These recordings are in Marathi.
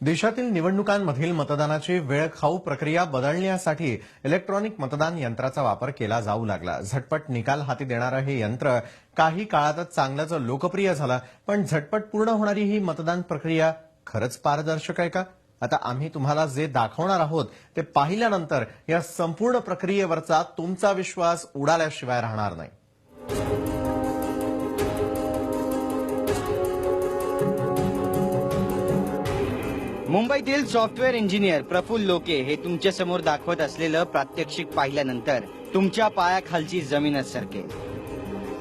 देशातील निवडणुकांमधील मतदानाची वेळखाऊ प्रक्रिया बदलण्यासाठी इलेक्ट्रॉनिक मतदान यंत्राचा वापर केला जाऊ लागला. झटपट निकाल हाती देणारं हे यंत्र काही काळातच चांगलंच लोकप्रिय झालं. पण झटपट पूर्ण होणारी ही मतदान प्रक्रिया खरंच पारदर्शक आहे का? आता आम्ही तुम्हाला जे दाखवणार आहोत ते पाहिल्यानंतर या संपूर्ण प्रक्रियेवरचा तुमचा विश्वास उडाल्याशिवाय राहणार नाही. मुंबईतील सॉफ्टवेअर इंजिनियर प्रफुल्ल लोके हे तुमच्या समोर दाखवत असलेलं प्रात्यक्षिक पाहिल्यानंतर तुमच्या पायाखालची जमीनच सरकेल.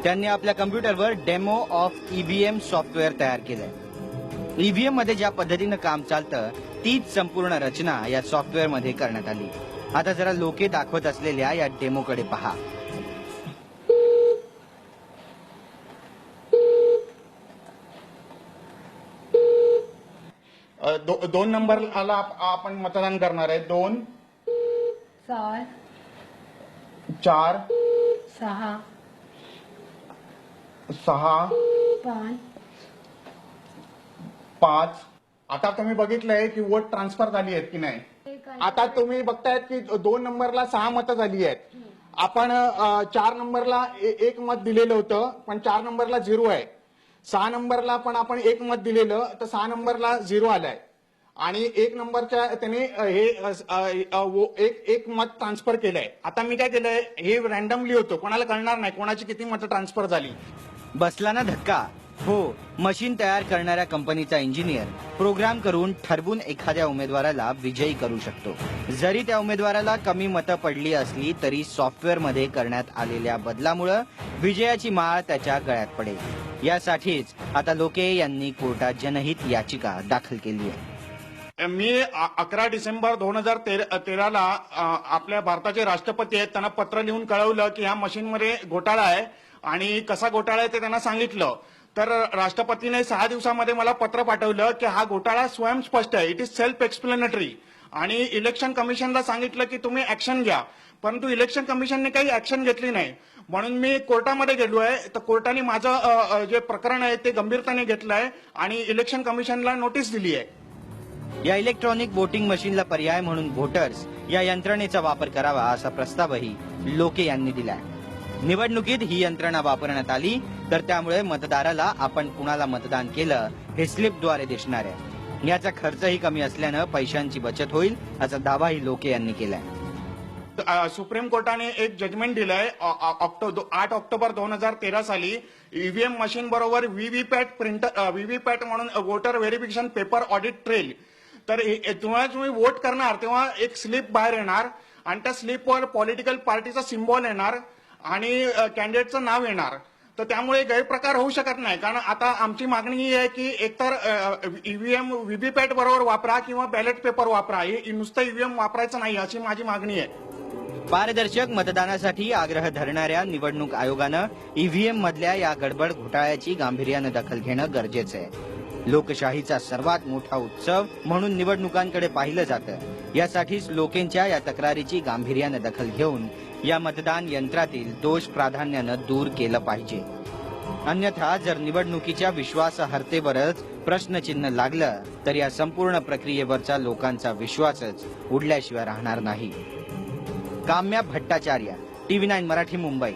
त्यांनी आपल्या कम्प्युटरवर डेमो ऑफ ईव्हीएम सॉफ्टवेअर तयार केलंय. ईव्हीएम मध्ये ज्या पद्धतीनं काम चालतं तीच संपूर्ण रचना या सॉफ्टवेअर मध्ये करण्यात आली. आता जरा लोके दाखवत असलेल्या या डेमोकडे पहा. दोन नंबरला आपण मतदान करणार आहे. 2 4 4 6 6 5 5. आता तुम्ही बघितलंय की वोट ट्रान्सफर झाली आहेत की नाही. आता तुम्ही बघतायत की 2 नंबरला 6 मतं झाली आहेत. आपण 4 नंबरला 1 मत दिलेलं होतं पण 4 नंबरला 0 आहे. 6 नंबरला पण आपण 1 मत दिलेलं तर 6 नंबरला 0 आलाय आणि 1 नंबरच्या त्याने हे एक मत ट्रान्सफर केलंय. आता मी काय केलंय हे रॅन्डमली होतं, कोणाला कळणार नाही कोणाची किती मतं ट्रान्सफर झाली. बसला ना धक्का? हो, मशीन तयार करणाऱ्या कंपनीचा इंजिनियर प्रोग्राम करून ठरवून एखाद्या उमेदवाराला विजयी करू शकतो. जरी त्या उमेदवाराला कमी मतं पडली असली तरी सॉफ्टवेअर मध्ये करण्यात आलेल्या बदलामुळे विजयाची माळ त्याच्या गळ्यात पडेल. यासाठीच आता लोके यांनी कोर्टात जनहित याचिका दाखल केली आहे. मी 11 डिसेंबर 2013ला आपल्या भारताचे राष्ट्रपती आहेत त्यांना पत्र लिहून कळवलं की ह्या मशीनमध्ये घोटाळा आहे आणि कसा घोटाळा आहे ते त्यांना सांगितलं. तर राष्ट्रपतीने 6 दिवसामध्ये मला पत्र पाठवलं की हा घोटाळा स्वयंस्पष्ट आहे, इट इज सेल्फ एक्सप्लेनेटरी. आणि इलेक्शन कमिशनला सांगितलं की तुम्ही ऍक्शन घ्या, परंतु इलेक्शन कमिशनने काही ऍक्शन घेतली नाही. म्हणून मी कोर्टामध्ये गेलो आहे. तर कोर्टाने माझं जे प्रकरण आहे ते गंभीरतेने घेतलं आहे आणि इलेक्शन कमिशनला नोटीस दिली आहे. या इलेक्ट्रॉनिक वोटिंग मशीनला पर्याय म्हणून व्होटर्स या यंत्रणेचा वापर करावा असा प्रस्तावही लोके यांनी दिलाय. निवडणुकीत ही यंत्रणा वापरण्यात आली तर त्यामुळे मतदाराला आपण कुणाला मतदान केलं हे स्लिपद्वारे दिसणार आहे. याचा खर्चही कमी असल्यानं पैशांची बचत होईल असा दावाही लोके यांनी केलाय. सुप्रीम कोर्टाने एक जजमेंट दिलंय 8 ऑक्टोबर 2013 साली ईव्हीएम मशीन बरोबर व्हीव्हीपॅट म्हणून voter verification paper audit trail. तर जेव्हा तुम्ही वोट करणार तेव्हा एक स्लिप बाहेर येणार आणि त्या स्लिपवर पॉलिटिकल पार्टीचा सिम्बॉल येणार आणि कॅन्डिडेटचं नाव येणार. तर त्यामुळे गैरप्रकार होऊ शकत नाही. कारण आता आमची मागणी ही आहे की एकतर ईव्हीएम व्हीव्हीपॅट बरोबर वापरा किंवा बॅलेट पेपर वापरा. ही नुसतं ईव्हीएम वापरायचं नाही अशी माझी मागणी आहे. पारदर्शक मतदानासाठी आग्रह धरणाऱ्या निवडणूक आयोगानं ईव्हीएम मधल्या या गडबड घोटाळ्याची गांभीर्यानं दखल घेणं गरजेचं आहे. लोकशाहीचा सर्वात मोठा उत्सव म्हणून निवडणुकांकडे पाहिलं जातं. यासाठीच लोकेंच्या या तक्रारीची गांभीर्यानं दखल घेऊन या मतदान यंत्रातील दोष प्राधान्यानं दूर केलं पाहिजे. अन्यथा जर निवडणुकीच्या विश्वासार्हतेवरच प्रश्नचिन्ह लागलं तर या संपूर्ण प्रक्रियेवरचा लोकांचा विश्वासच उडल्याशिवाय राहणार नाही. काम्या भट्टाचार्य, TV9 मराठी, मुंबई.